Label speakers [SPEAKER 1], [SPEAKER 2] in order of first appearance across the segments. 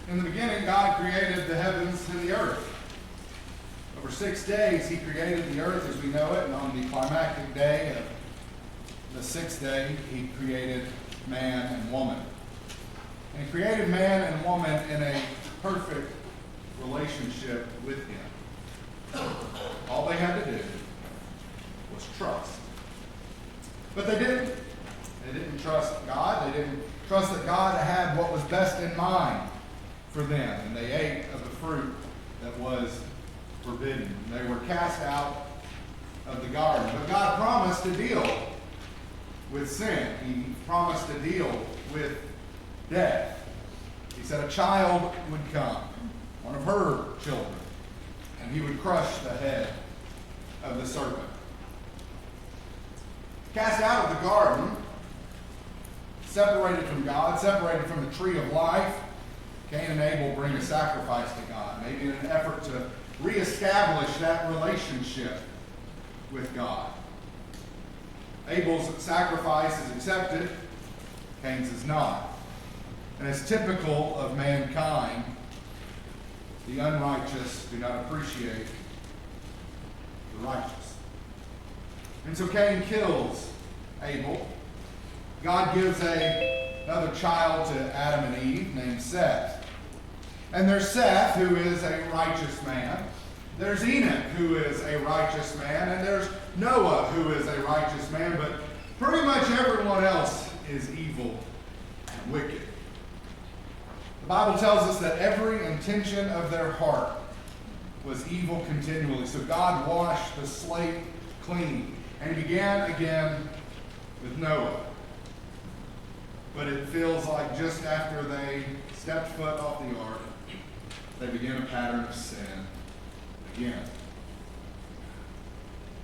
[SPEAKER 1] In the beginning, God created the heavens and the earth. Over 6 days, he created the earth as we know it, and on the climactic day of the sixth day, he created man and woman. And he created man and woman in a perfect relationship with him. All they had to do was trust. But they didn't. They didn't trust God. They didn't trust that God had what was best in mind for them. And they ate of the fruit that was forbidden. They were cast out of the garden. But God promised to deal with sin. He promised to deal with death. He said a child would come, one of her children, and he would crush the head of the serpent. Cast out of the garden, separated from God, separated from the tree of life, Cain and Abel bring a sacrifice to God, maybe in an effort to reestablish that relationship with God. Abel's sacrifice is accepted, Cain's is not. And as typical of mankind, the unrighteous do not appreciate the righteous. And so Cain kills Abel. God gives another child to Adam and Eve named Seth. And there's Seth, who is a righteous man. There's Enoch, who is a righteous man. And there's Noah, who is a righteous man. But pretty much everyone else is evil and wicked. The Bible tells us that every intention of their heart was evil continually. So God washed the slate clean. And he began again with Noah. But it feels like just after they stepped foot off the ark, they began a pattern of sin again.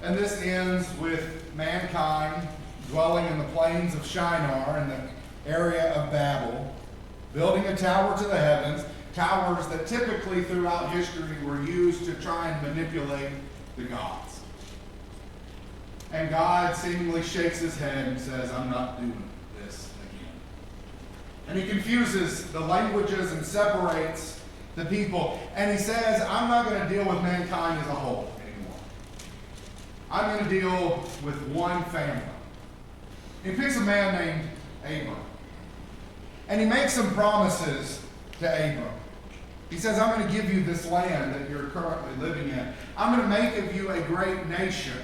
[SPEAKER 1] And this ends with mankind dwelling in the plains of Shinar in the area of Babel, building a tower to the heavens, towers that typically throughout history were used to try and manipulate the gods. And God seemingly shakes his head and says, I'm not doing this again. And he confuses the languages and separates the people. And he says, I'm not going to deal with mankind as a whole anymore. I'm going to deal with one family. He picks a man named Abram. And he makes some promises to Abram. He says, I'm going to give you this land that you're currently living in. I'm going to make of you a great nation.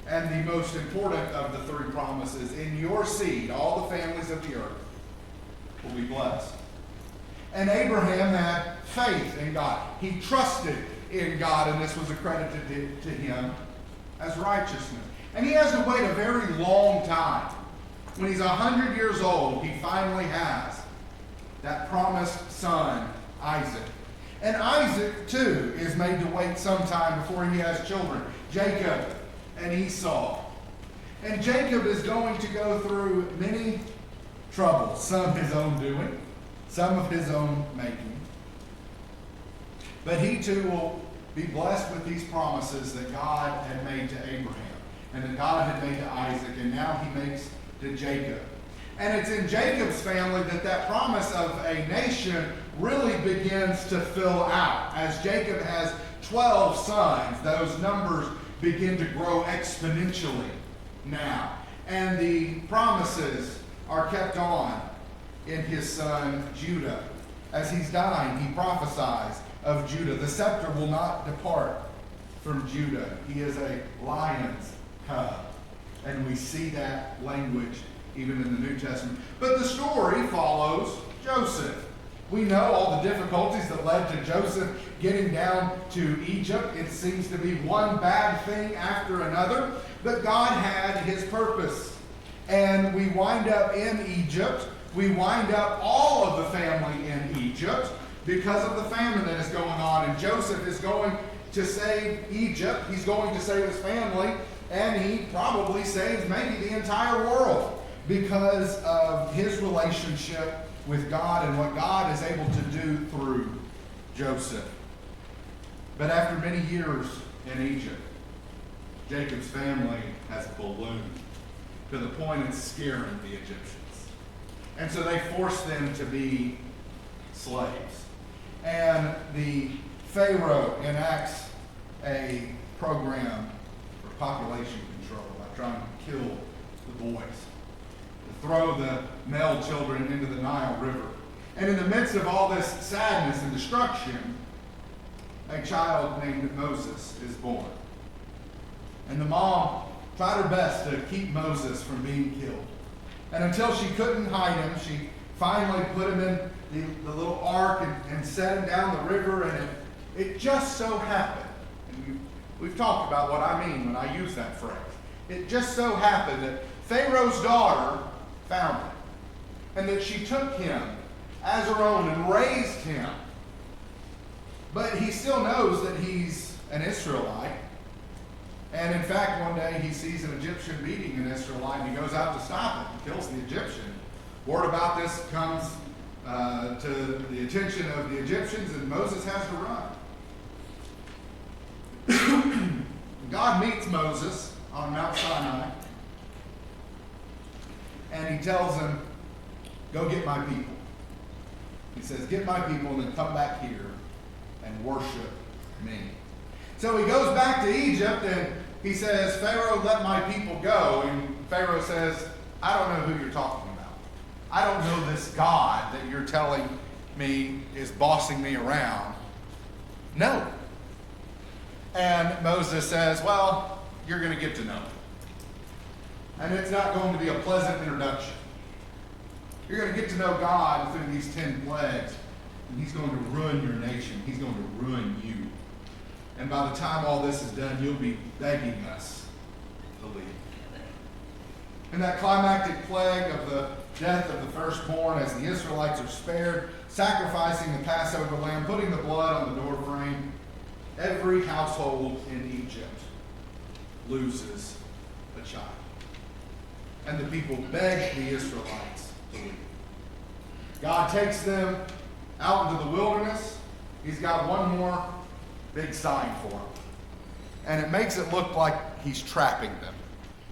[SPEAKER 1] And the most important of the three promises, in your seed, all the families of the earth will be blessed. And Abraham had faith in God. He trusted in God, and this was accredited to him as righteousness. And he has to wait a very long time. When he's 100 years old, he finally has that promised son, Isaac. And Isaac, too, is made to wait some time before he has children, Jacob and Esau. And Jacob is going to go through many troubles, some his own doing, some of his own making. But he too will be blessed with these promises that God had made to Abraham and that God had made to Isaac, and now he makes to Jacob. And it's in Jacob's family that promise of a nation really begins to fill out. As Jacob has 12 sons, those numbers begin to grow exponentially now. And the promises are kept on in his son Judah. As he's dying, he prophesies of Judah. The scepter will not depart from Judah. He is a lion's cub. And we see that language even in the New Testament. But the story follows Joseph. We know all the difficulties that led to Joseph getting down to Egypt. It seems to be one bad thing after another. But God had his purpose. And we wind up in Egypt. We wind up all of the family in Egypt because of the famine that is going on. And Joseph is going to save Egypt. He's going to save his family. And he probably saves maybe the entire world because of his relationship with God and what God is able to do through Joseph. But after many years in Egypt, Jacob's family has ballooned to the point it's scaring the Egyptians. And so they force them to be slaves. And the Pharaoh enacts a program for population control by trying to kill the boys, to throw the male children into the Nile River. And in the midst of all this sadness and destruction, a child named Moses is born. And the mom tried her best to keep Moses from being killed. And until she couldn't hide him, she finally put him in the little ark and set him down the river. And it just so happened, and we've talked about what I mean when I use that phrase. It just so happened that Pharaoh's daughter found him, and that she took him as her own and raised him. But he still knows that he's an Israelite. And in fact, one day he sees an Egyptian beating an Israelite, and he goes out to stop it and kills the Egyptian. Word about this comes to the attention of the Egyptians, and Moses has to run. God meets Moses on Mount Sinai, and he tells him, go get my people. He says, get my people and then come back here and worship me. So he goes back to Egypt and he says, Pharaoh, let my people go. And Pharaoh says, I don't know who you're talking about. I don't know this God that you're telling me is bossing me around. No. And Moses says, well, you're going to get to know him. And it's not going to be a pleasant introduction. You're going to get to know God through these 10 plagues. And he's going to ruin your nation. He's going to ruin you. And by the time all this is done, you'll be begging us to leave. And that climactic plague of the death of the firstborn, as the Israelites are spared, sacrificing the Passover lamb, putting the blood on the doorframe, every household in Egypt loses a child. And the people beg the Israelites to leave. God takes them out into the wilderness. He's got one more big sign for them. And it makes it look like he's trapping them.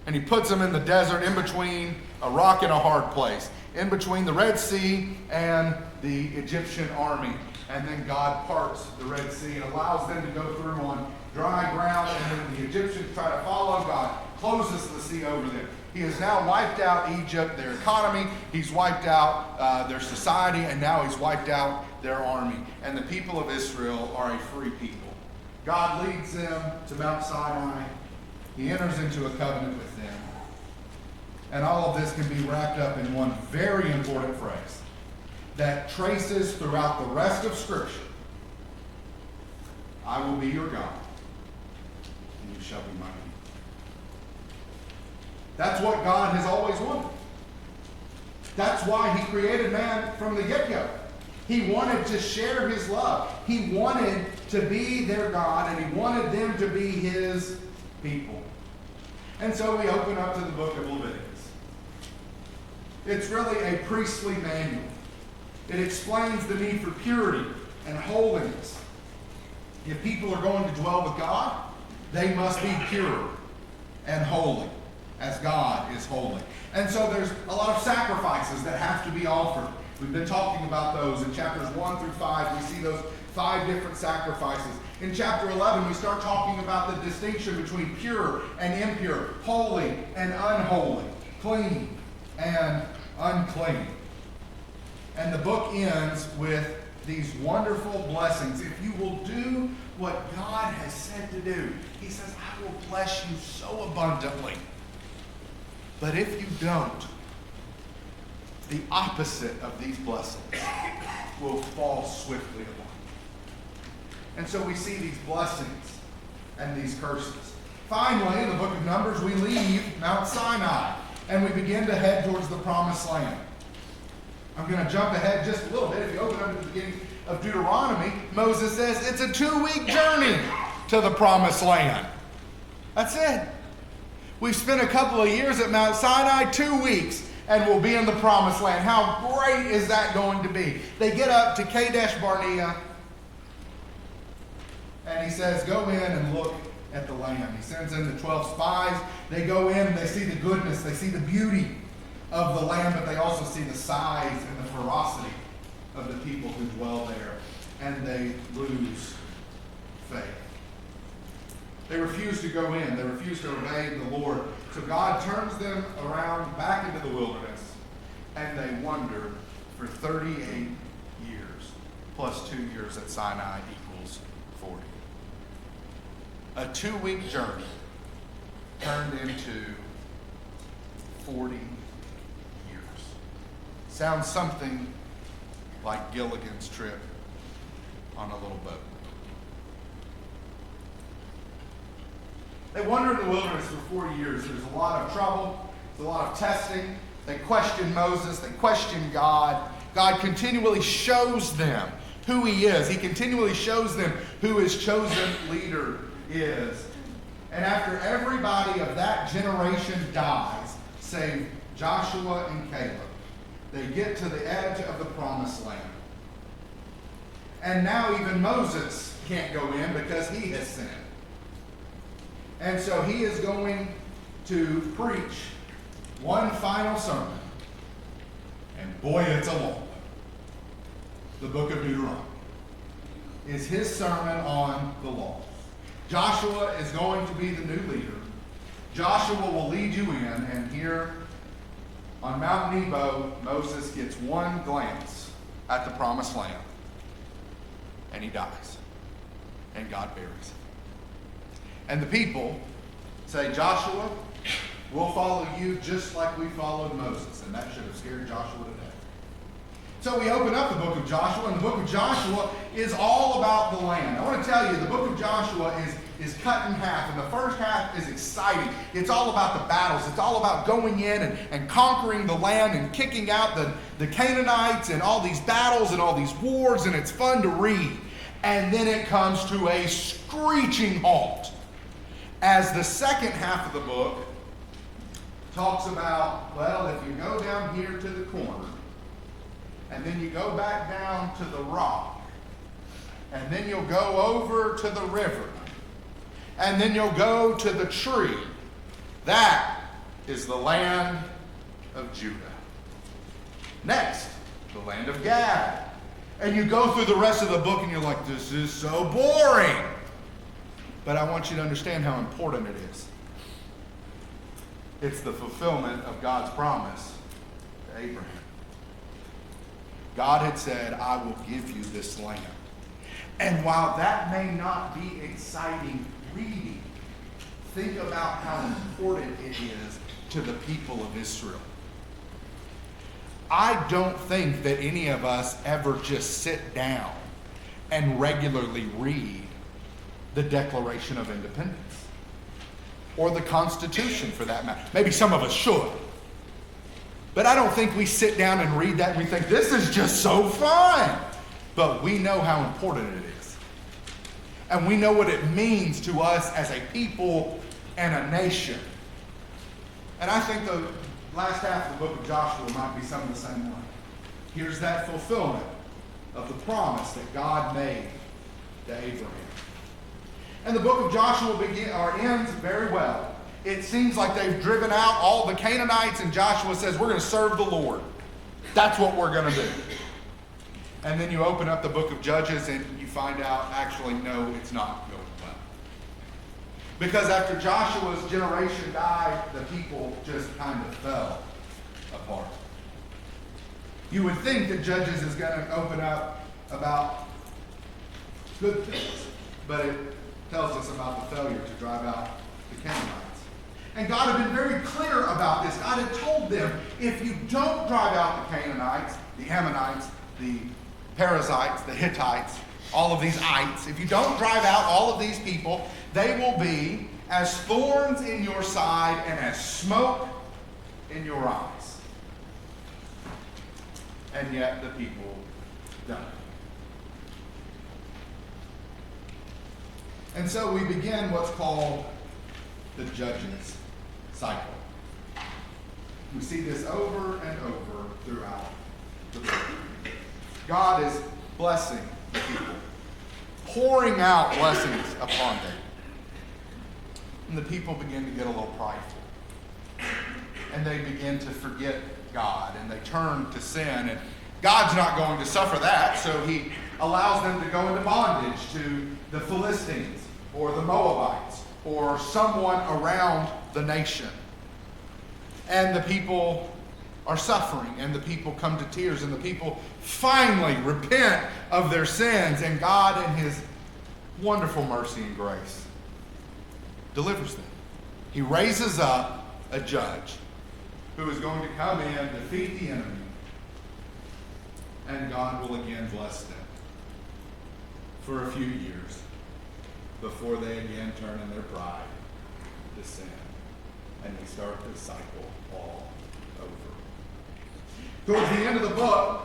[SPEAKER 1] And he puts them in the desert in between a rock and a hard place, in between the Red Sea and the Egyptian army. And then God parts the Red Sea and allows them to go through on dry ground. And then the Egyptians try to follow. God closes the sea over them. He has now wiped out Egypt, their economy. He's wiped out their society. And now he's wiped out their army. And the people of Israel are a free people. God leads them to Mount Sinai. He enters into a covenant with them. And all of this can be wrapped up in one very important phrase that traces throughout the rest of Scripture. I will be your God, and you shall be my people. That's what God has always wanted. That's why he created man from the get-go. He wanted to share his love. He wanted to be their God, and he wanted them to be his people. And so we open up to the book of Leviticus. It's really a priestly manual. It explains the need for purity and holiness. If people are going to dwell with God, they must be pure and holy, as God is holy. And so there's a lot of sacrifices that have to be offered. We've been talking about those in chapters 1 through 5. We see those 5 different sacrifices. In chapter 11, we start talking about the distinction between pure and impure, holy and unholy, clean and unclean. And the book ends with these wonderful blessings. If you will do what God has said to do, he says, I will bless you so abundantly. But if you don't, the opposite of these blessings will fall swiftly upon you. And so we see these blessings and these curses. Finally, in the book of Numbers, we leave Mount Sinai and we begin to head towards the promised land. I'm going to jump ahead just a little bit. If you open up at the beginning of Deuteronomy, Moses says it's a 2-week journey to the promised land. That's it. We've spent a couple of years at Mount Sinai, 2 weeks, and we'll be in the promised land. How great is that going to be? They get up to Kadesh Barnea, and he says, go in and look at the land. He sends in the 12 spies. They go in and they see the goodness, they see the beauty of the land, but they also see the size and the ferocity of the people who dwell there, and they lose faith. They refuse to go in. They refuse to obey the Lord. So God turns them around back into the wilderness, and they wander for 38 years, plus 2 years at Sinai equals 40. A 2-week journey turned into 40 years. Sounds something like Gilligan's trip on a little boat. They wandered in the wilderness for 40 years. There's a lot of trouble. There's a lot of testing. They question Moses. They question God. God continually shows them who he is. He continually shows them who his chosen leader is. And after everybody of that generation dies, save Joshua and Caleb, they get to the edge of the promised land. And now even Moses can't go in because he has sinned. And so he is going to preach one final sermon. And boy, it's a long one. The book of Deuteronomy is his sermon on the law. Joshua is going to be the new leader. Joshua will lead you in, and here on Mount Nebo, Moses gets one glance at the promised land, and he dies, and God buries him. And the people say, Joshua, we'll follow you just like we followed Moses. And that should have scared Joshua to death. So we open up the book of Joshua, and the book of Joshua is all about the land. I want to tell you, the book of Joshua is cut in half, and the first half is exciting. It's all about the battles. It's all about going in and conquering the land and kicking out the Canaanites and all these battles and all these wars, and it's fun to read. And then it comes to a screeching halt as the second half of the book talks about, well, if you go down here to the corner, and then you go back down to the rock, and then you'll go over to the river, and then you'll go to the tree. That is the land of Judah. Next, the land of Gad. And you go through the rest of the book and you're like, this is so boring. But I want you to understand how important it is. It's the fulfillment of God's promise to Abraham. God had said, I will give you this land. And while that may not be exciting reading, think about how important it is to the people of Israel. I don't think that any of us ever just sit down and regularly read the Declaration of Independence or the Constitution for that matter. Maybe some of us should. But I don't think we sit down and read that and we think, this is just so fun. But we know how important it is. And we know what it means to us as a people and a nation. And I think the last half of the book of Joshua might be some of the same way. Here's that fulfillment of the promise that God made to Abraham. And the book of Joshua ends very well. It seems like they've driven out all the Canaanites, and Joshua says, we're going to serve the Lord. That's what we're going to do. And then you open up the book of Judges and you find out, actually, no, it's not going well. Because after Joshua's generation died, the people just kind of fell apart. You would think that Judges is going to open up about good things, but it tells us about the failure to drive out the Canaanites. And God had been very clear about this. God had told them, if you don't drive out the Canaanites, the Ammonites, the Perizzites, the Hittites, all of these ites, if you don't drive out all of these people, they will be as thorns in your side and as smoke in your eyes. And yet the people don't. And so we begin what's called the Judges cycle. We see this over and over throughout the book. God is blessing the people, pouring out blessings upon them. And the people begin to get a little prideful. And they begin to forget God, and they turn to sin, and God's not going to suffer that, so he allows them to go into bondage to the Philistines or the Moabites or someone around the nation. And the people are suffering, and the people come to tears, and the people finally repent of their sins, and God in his wonderful mercy and grace delivers them. He raises up a judge who is going to come in, defeat the enemy, and God will again bless them for a few years before they again turn in their pride to sin, and we start this cycle all over. Towards the end of the book,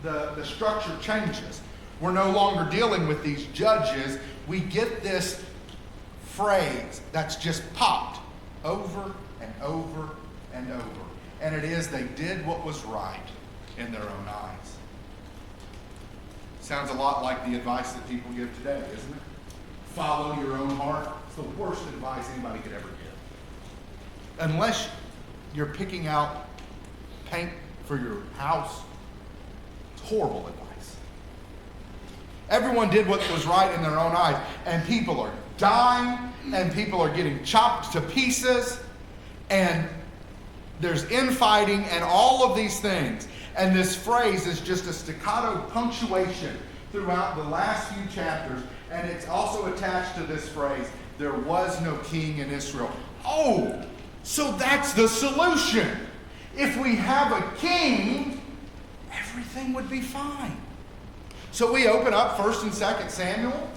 [SPEAKER 1] the structure changes. We're no longer dealing with these judges. We get this phrase that's just popped over and over and over. And it is, they did what was right in their own eyes. Sounds a lot like the advice that people give today, isn't it? Follow your own heart. It's the worst advice anybody could ever give. Unless you're picking out paint for your house, it's horrible advice. Everyone did what was right in their own eyes, and people are dying, and people are getting chopped to pieces, and there's infighting and all of these things. And this phrase is just a staccato punctuation throughout the last few chapters, and it's also attached to this phrase, there was no king in Israel. Oh, so that's the solution. If we have a king, everything would be fine. So we open up 1st and 2nd Samuel,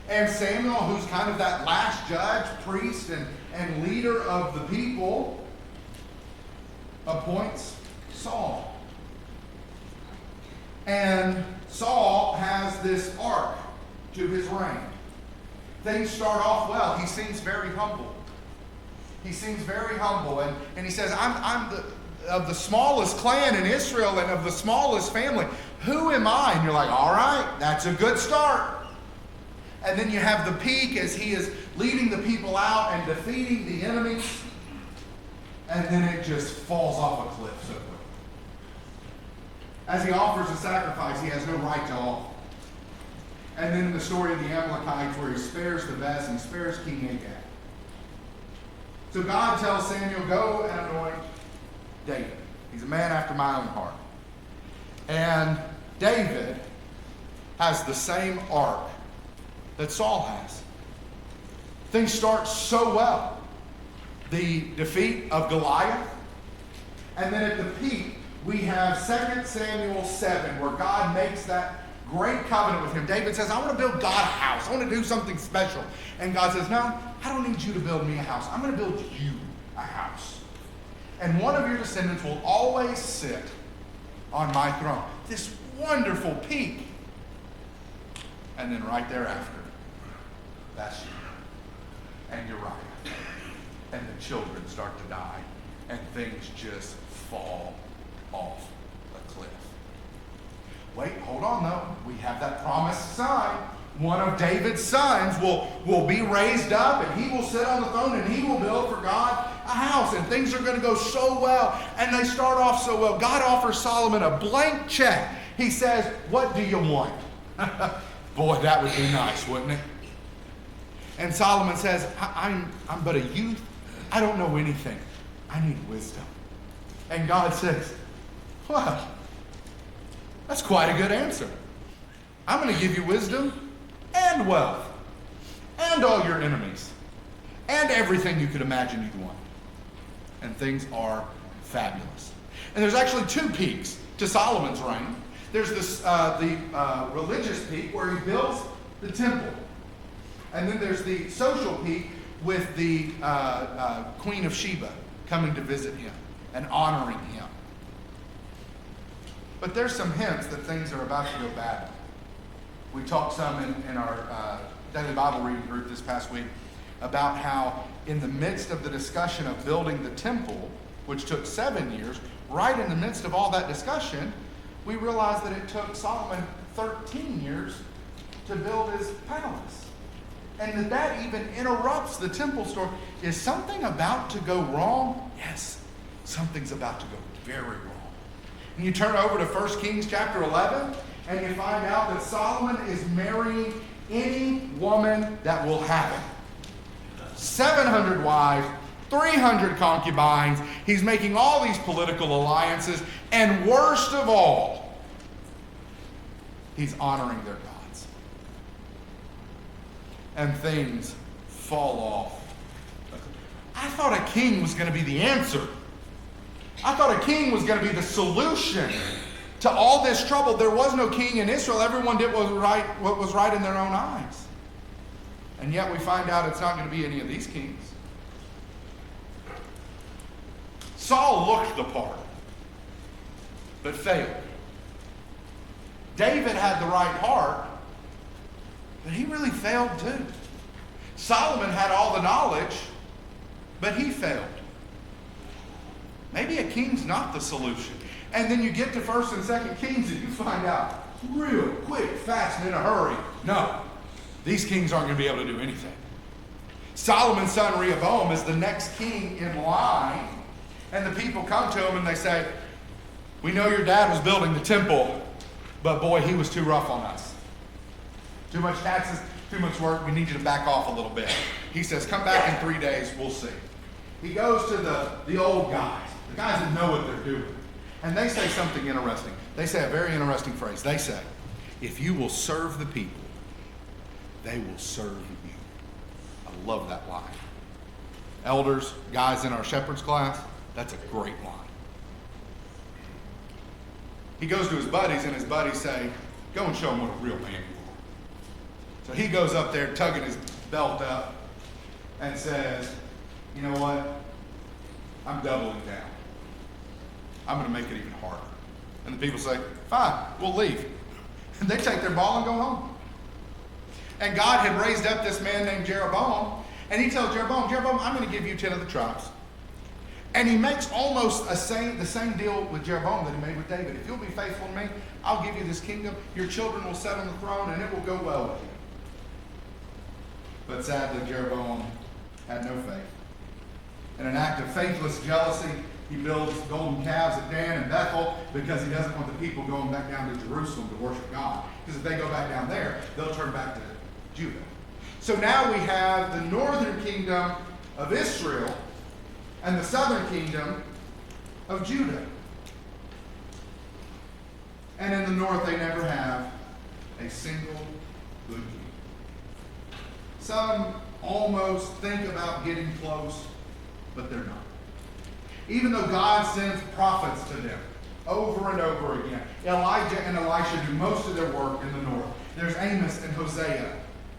[SPEAKER 1] and Samuel, who's kind of that last judge, priest, and leader of the people, appoints Saul. And Saul has this arc to his reign. Things start off well. He seems very humble. He seems very humble, and he says, I'm of the smallest clan in Israel and of the smallest family. Who am I? And you're like, all right, that's a good start. And then you have the peak as he is leading the people out and defeating the enemies. And then it just falls off a cliff so quick. As he offers a sacrifice, he has no right to offer. And then in the story of the Amalekites, where he spares the best and spares King Agag. So God tells Samuel, go and anoint David. He's a man after my own heart. And David has the same arc that Saul has. Things start so well. The defeat of Goliath. And then at the peak, we have 2 Samuel 7, where God makes that great covenant with him. David says, I want to build God a house. I want to do something special. And God says, no, I don't need you to build me a house. I'm going to build you a house. And one of your descendants will always sit on my throne. This wonderful peak. And then right thereafter, that's you. And Uriah. And the children start to die. And things just fall off a cliff. Wait, hold on though. We have that promised son. One of David's sons will be raised up, and he will sit on the throne, and he will build for God a house. And things are going to go so well. And they start off so well. God offers Solomon a blank check. He says, what do you want? Boy, that would be nice, wouldn't it? And Solomon says, I'm but a youth. I don't know anything. I need wisdom. And God says, well, that's quite a good answer. I'm going to give you wisdom and wealth and all your enemies and everything you could imagine you'd want. And things are fabulous. And there's actually two peaks to Solomon's reign. There's this the religious peak where he builds the temple. And then there's the social peak with the Queen of Sheba coming to visit him and honoring him. But there's some hints that things are about to go badly. We talked some in our daily Bible reading group this past week about how in the midst of the discussion of building the temple, which took 7 years, right in the midst of all that discussion, we realized that it took Solomon 13 years to build his palace. And that even interrupts the temple story. Is something about to go wrong? Yes, something's about to go very wrong. And you turn over to 1 Kings chapter 11, and you find out that Solomon is marrying any woman that will have him. 700 wives, 300 concubines. He's making all these political alliances. And worst of all, he's honoring their gods. And things fall off. I thought a king was going to be the answer. I thought a king was going to be the solution to all this trouble. There was no king in Israel. Everyone did what was right in their own eyes. And yet we find out it's not going to be any of these kings. Saul looked the part, but failed. David had the right heart, but he really failed too. Solomon had all the knowledge, but he failed. Maybe a king's not the solution. And then you get to 1 and 2 Kings and you find out real quick, fast, and in a hurry, no, these kings aren't going to be able to do anything. Solomon's son Rehoboam is the next king in line. And the people come to him and they say, we know your dad was building the temple, but boy, he was too rough on us. Too much taxes, too much work, we need you to back off a little bit. He says, come back in 3 days, we'll see. He goes to the old guys, the guys that know what they're doing. And they say something interesting. They say a very interesting phrase. They say, if you will serve the people, they will serve you. I love that line. Elders, guys in our shepherd's class, that's a great line. He goes to his buddies, and his buddies say, go and show him what a real man you are. So he goes up there, tugging his belt up, and says, you know what? I'm doubling down. I'm going to make it even harder. And the people say, fine, we'll leave. And they take their ball and go home. And God had raised up this man named Jeroboam, and he tells Jeroboam, I'm going to give you 10 of the tribes. And he makes almost the same deal with Jeroboam that he made with David. If you'll be faithful to me, I'll give you this kingdom. Your children will sit on the throne, and it will go well with you. But sadly, Jeroboam had no faith. In an act of faithless jealousy, he builds golden calves at Dan and Bethel because he doesn't want the people going back down to Jerusalem to worship God. Because if they go back down there, they'll turn back to Judah. So now we have the northern kingdom of Israel and the southern kingdom of Judah. And in the north, they never have a single good king. Some almost think about getting close, but they're not. Even though God sends prophets to them over and over again. Elijah and Elisha do most of their work in the north. There's Amos and Hosea.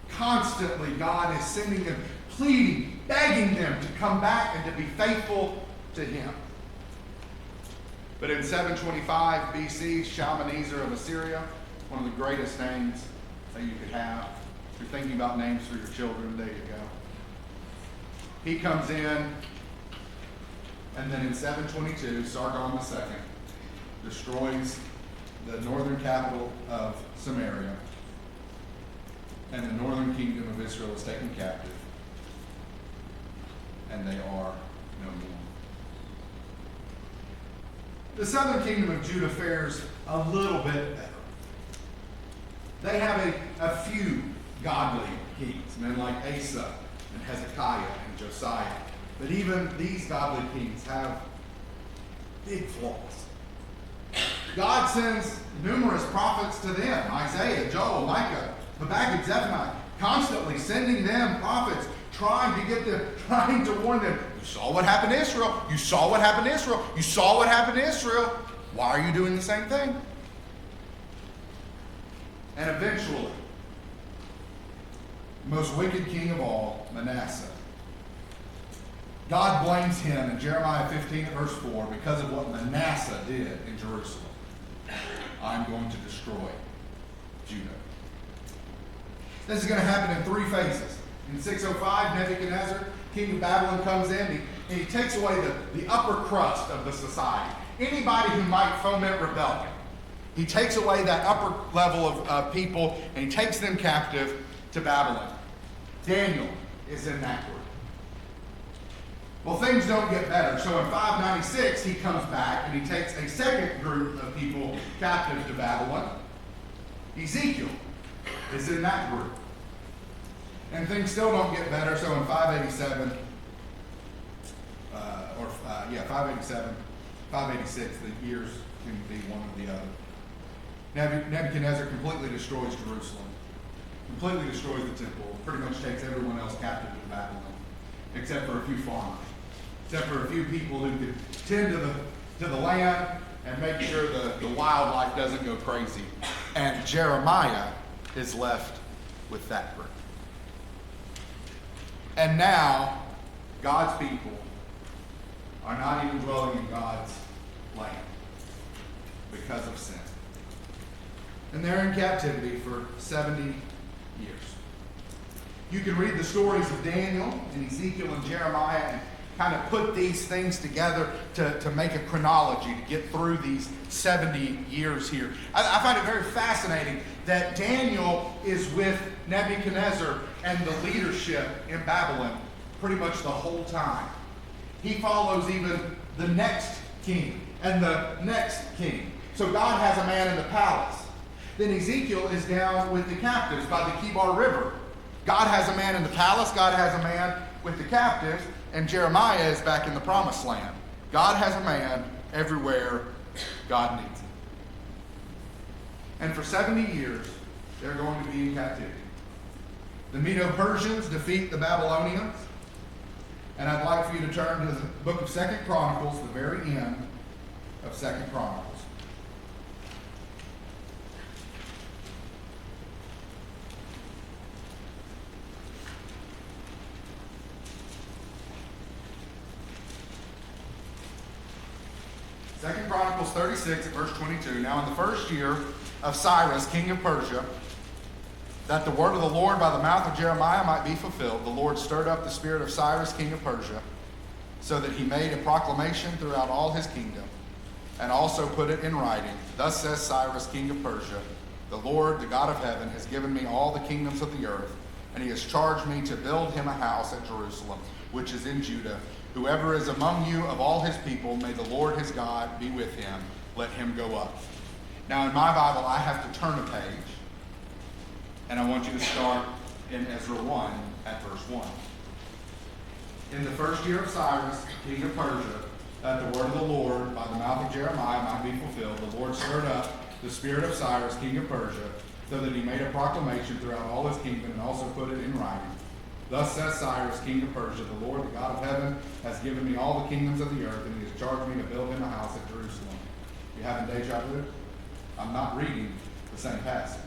[SPEAKER 1] Constantly, God is sending them, pleading, begging them to come back and to be faithful to Him. But in 725 BC, Shalmaneser of Assyria, one of the greatest names that you could have. If you're thinking about names for your children, there you go. He comes in, and then in 722, Sargon II destroys the northern capital of Samaria, and the northern kingdom of Israel is taken captive, and they are no more. The southern kingdom of Judah fares a little bit better. They have a few godly kings, men like Asa and Hezekiah and Josiah. But even these godly kings have big flaws. God sends numerous prophets to them, Isaiah, Joel, Micah, Habakkuk, Zephaniah, constantly sending them prophets, trying to warn them. You saw what happened to Israel. You saw what happened to Israel. You saw what happened to Israel. Why are you doing the same thing? And eventually, the most wicked king of all, Manasseh, God blames him in Jeremiah 15 verse 4 because of what Manasseh did in Jerusalem. I'm going to destroy Judah. This is going to happen in 3 phases. In 605, Nebuchadnezzar, king of Babylon, comes in and he takes away the upper crust of the society. Anybody who might foment rebellion. He takes away that upper level of people and he takes them captive to Babylon. Daniel is in that group. Well, things don't get better. So in 596, he comes back and he takes a second group of people captive to Babylon. Ezekiel is in that group. And things still don't get better. So in 587, 587, 586, the years can be one or the other. Nebuchadnezzar completely destroys Jerusalem, completely destroys the temple, pretty much takes everyone else captive to Babylon, except for a few farmers, except for a few people who could tend to the land and make sure the wildlife doesn't go crazy. And Jeremiah is left with that group. And now, God's people are not even dwelling in God's land because of sin. And they're in captivity for 70 years. You can read the stories of Daniel and Ezekiel and Jeremiah and kind of put these things together to make a chronology to get through these 70 years here. I find it very fascinating that Daniel is with Nebuchadnezzar and the leadership in Babylon pretty much the whole time. He follows even the next king and the next king. So God has a man in the palace. Then Ezekiel is down with the captives by the Kibar River. God has a man in the palace. God has a man with the captives. And Jeremiah is back in the promised land. God has a man everywhere God needs him. And for 70 years, they're going to be in captivity. The Medo-Persians defeat the Babylonians. And I'd like for you to turn to the book of 2 Chronicles, the very end of 2 Chronicles. Second Chronicles 36 at verse 22. Now in the first year of Cyrus, king of Persia, that the word of the Lord by the mouth of Jeremiah might be fulfilled, the Lord stirred up the spirit of Cyrus, king of Persia, so that he made a proclamation throughout all his kingdom, and also put it in writing. Thus says Cyrus, king of Persia, the Lord, the God of heaven, has given me all the kingdoms of the earth, and he has charged me to build him a house at Jerusalem, which is in Judah. Whoever is among you of all his people, may the Lord his God be with him. Let him go up. Now in my Bible, I have to turn a page, and I want you to start in Ezra 1 at verse 1. In the first year of Cyrus, king of Persia, that the word of the Lord by the mouth of Jeremiah might be fulfilled, the Lord stirred up the spirit of Cyrus, king of Persia, so that he made a proclamation throughout all his kingdom and also put it in writing. Thus says Cyrus, king of Persia, the Lord, the God of heaven, has given me all the kingdoms of the earth, and he has charged me to build him a house at Jerusalem. You having deja vu? I'm not reading the same passage.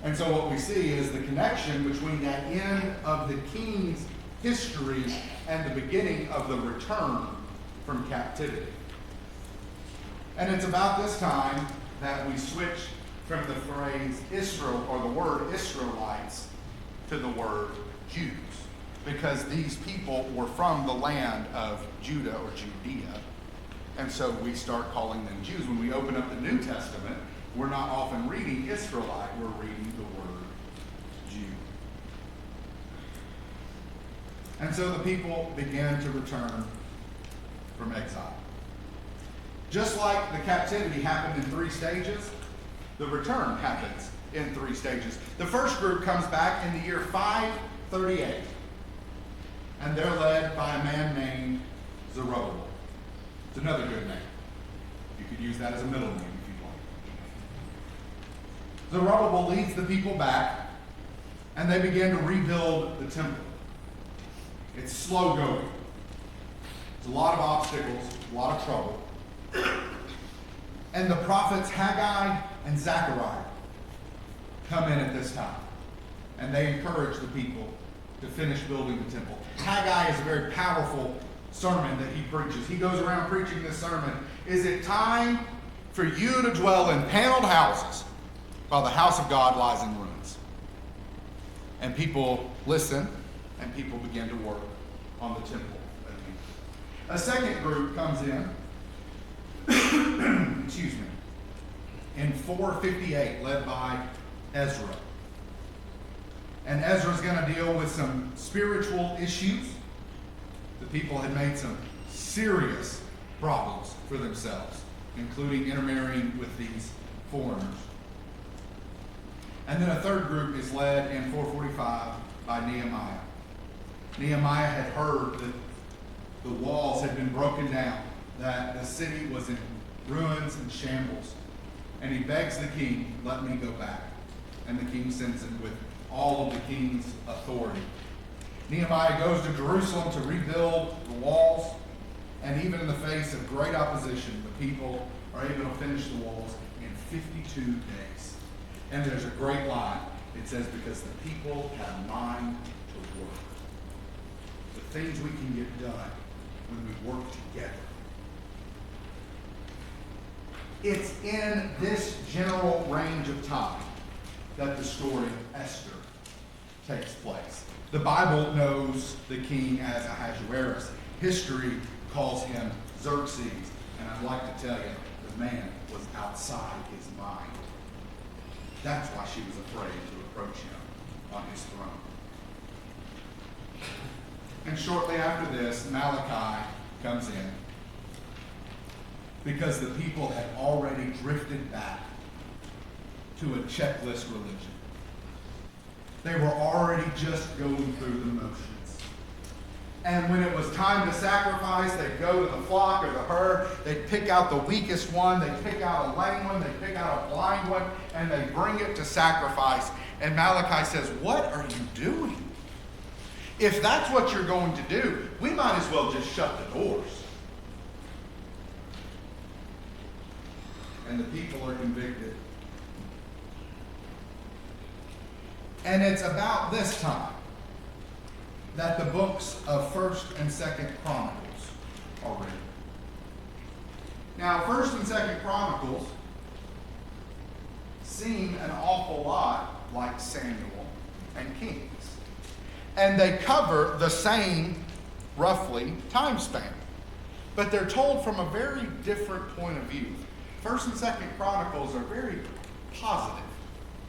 [SPEAKER 1] And so what we see is the connection between that end of the king's history and the beginning of the return from captivity. And it's about this time that we switch from the phrase Israel, or the word Israelites, to the word Jews, because these people were from the land of Judah or Judea, and so we start calling them Jews. When we open up the New Testament, we're not often reading Israelite, we're reading the word Jew. And so the people began to return from exile. Just like the captivity happened in 3 stages, the return happens in 3 stages. The first group comes back in the year 538, and they're led by a man named Zerubbabel. It's another good name. You could use that as a middle name if you'd like. Zerubbabel leads the people back, and they begin to rebuild the temple. It's slow going. It's a lot of obstacles, a lot of trouble. And the prophets Haggai and Zechariah come in at this time, and they encourage the people to finish building the temple. Haggai is a very powerful sermon that he preaches. He goes around preaching this sermon. Is it time for you to dwell in paneled houses while the house of God lies in ruins? And people listen, and people begin to work on the temple again. A second group comes in, excuse me, in 458, led by Ezra. And Ezra's going to deal with some spiritual issues. The people had made some serious problems for themselves, including intermarrying with these foreigners. And then a third group is led in 445 by Nehemiah. Nehemiah had heard that the walls had been broken down, that the city was in ruins and shambles. And he begs the king, let me go back. And the king sends him with all of the king's authority. Nehemiah goes to Jerusalem to rebuild the walls. And even in the face of great opposition, the people are able to finish the walls in 52 days. And there's a great line. It says, because the people have a mind to work. The things we can get done when we work together. It's in this general range of time that the story of Esther takes place. The Bible knows the king as Ahasuerus. History calls him Xerxes. And I'd like to tell you, the man was outside his mind. That's why she was afraid to approach him on his throne. And shortly after this, Malachi comes in because the people had already drifted back to a checklist religion. They were already just going through the motions. And when it was time to sacrifice, they'd go to the flock or the herd, they'd pick out the weakest one, they'd pick out a lame one, they'd pick out a blind one, and they'd bring it to sacrifice. And Malachi says, what are you doing? If that's what you're going to do, we might as well just shut the doors. And the people are convicted. And it's about this time that the books of 1st and 2nd Chronicles are written. Now, 1st and 2nd Chronicles seem an awful lot like Samuel and Kings. And they cover the same, roughly, time span. But they're told from a very different point of view. 1st and 2nd Chronicles are very positive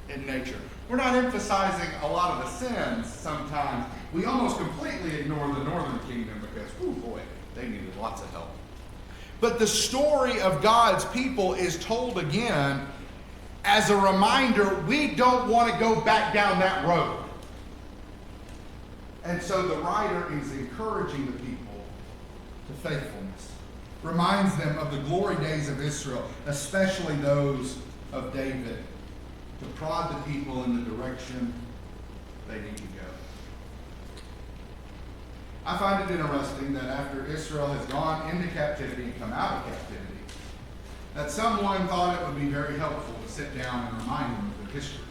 [SPEAKER 1] in nature. We're not emphasizing a lot of the sins sometimes. We almost completely ignore the northern kingdom because, oh boy, they needed lots of help. But the story of God's people is told again as a reminder we don't want to go back down that road. And so the writer is encouraging the people to faithfulness. Reminds them of the glory days of Israel, especially those of David, to prod the people in the direction they need to go. I find it interesting that after Israel has gone into captivity and come out of captivity, that someone thought it would be very helpful to sit down and remind them of their history.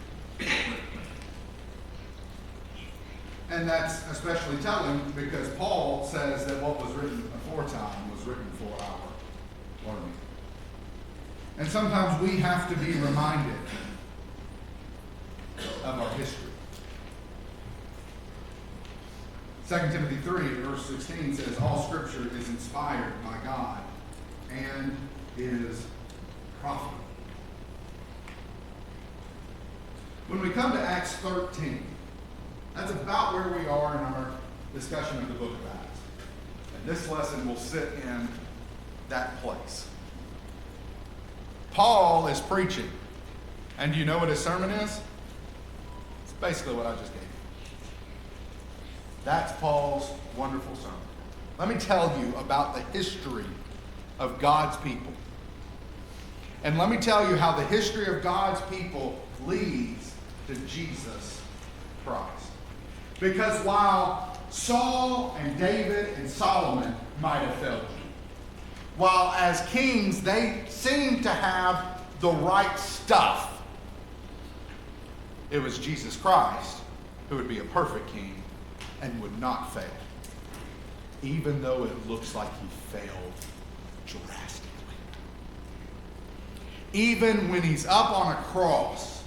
[SPEAKER 1] And that's especially telling because Paul says that what was written aforetime was written for our learning. And sometimes we have to be reminded of our history. 2 Timothy 3, verse 16 says, all scripture is inspired by God and is profitable. When we come to Acts 13, that's about where we are in our discussion of the book of Acts. And this lesson will sit in that place. Paul is preaching. And do you know what his sermon is? It's basically what I just gave you. That's Paul's wonderful sermon. Let me tell you about the history of God's people. And let me tell you how the history of God's people leads to Jesus Christ. Because while Saul and David and Solomon might have failed you, while as kings they seemed to have the right stuff, it was Jesus Christ who would be a perfect king and would not fail, even though it looks like he failed drastically. Even when he's up on a cross,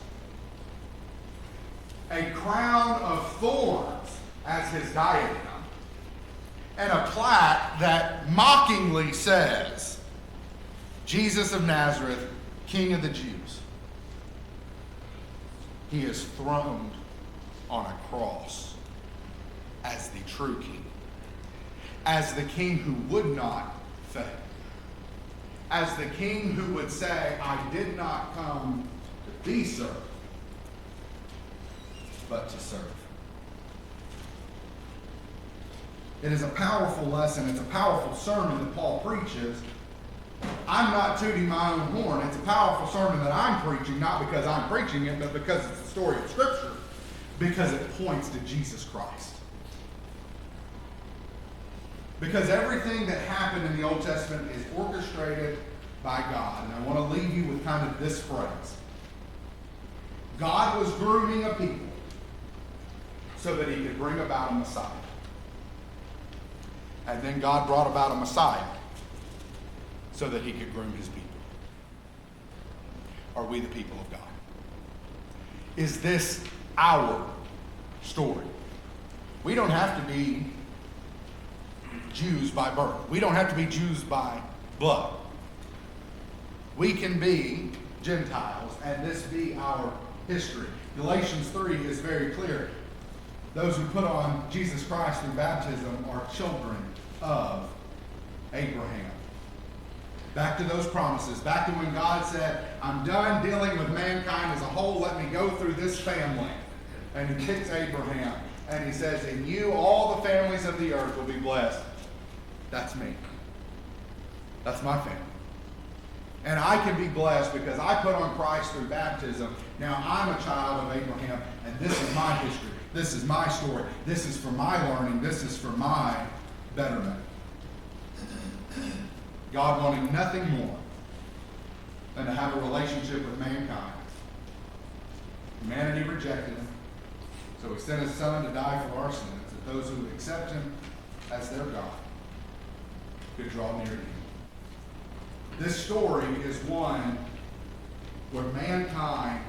[SPEAKER 1] a crown of thorns as his diadem, and a plaque that mockingly says, Jesus of Nazareth, King of the Jews. He is throned on a cross as the true king. as the king who would not fail, as the king who would say, I did not come to be served, but to serve. It is a powerful lesson. It's a powerful sermon that Paul preaches. I'm not tooting my own horn. It's a powerful sermon that I'm preaching, not because I'm preaching it, but because it's the story of Scripture, because it points to Jesus Christ. Because everything that happened in the Old Testament is orchestrated by God. And I want to leave you with kind of this phrase. God was grooming a people so that he could bring about a Messiah. And then God brought about a Messiah so that he could groom his people. Are we the people of God? Is this our story? We don't have to be Jews by birth. We don't have to be Jews by blood. We can be Gentiles, and this be our history. Galatians 3 is very clear. Those who put on Jesus Christ through baptism are children of Abraham. Back to those promises. Back to when God said, I'm done dealing with mankind as a whole. Let me go through this family. And he picks Abraham. And he says, in you all the families of the earth will be blessed. That's me. That's my family. And I can be blessed because I put on Christ through baptism. Now I'm a child of Abraham, and this is my history. This is my story. This is for my learning. This is for my betterment. God wanted nothing more than to have a relationship with mankind. Humanity rejected him, so he sent his son to die for our sins, that those who accept him as their God could draw near to him. This story is one where mankind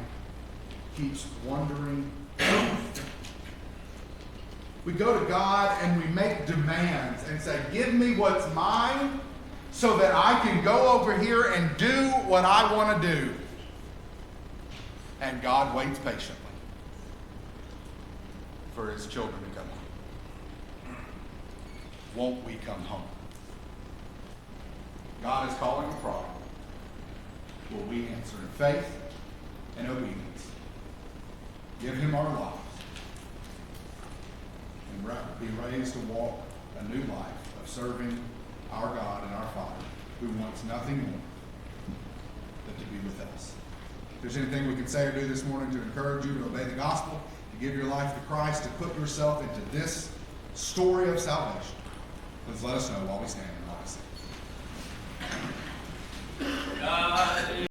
[SPEAKER 1] keeps wandering. We go to God and we make demands and say, give me what's mine so that I can go over here and do what I want to do. And God waits patiently for his children to come home. Won't we come home? God is calling a prodigal. Will we answer in faith and obedience? Give him our lives and be raised to walk a new life of serving our God and our Father, who wants nothing more than to be with us. If there's anything we can say or do this morning to encourage you to obey the gospel, to give your life to Christ, to put yourself into this story of salvation, please let us know while we stand and while we sing.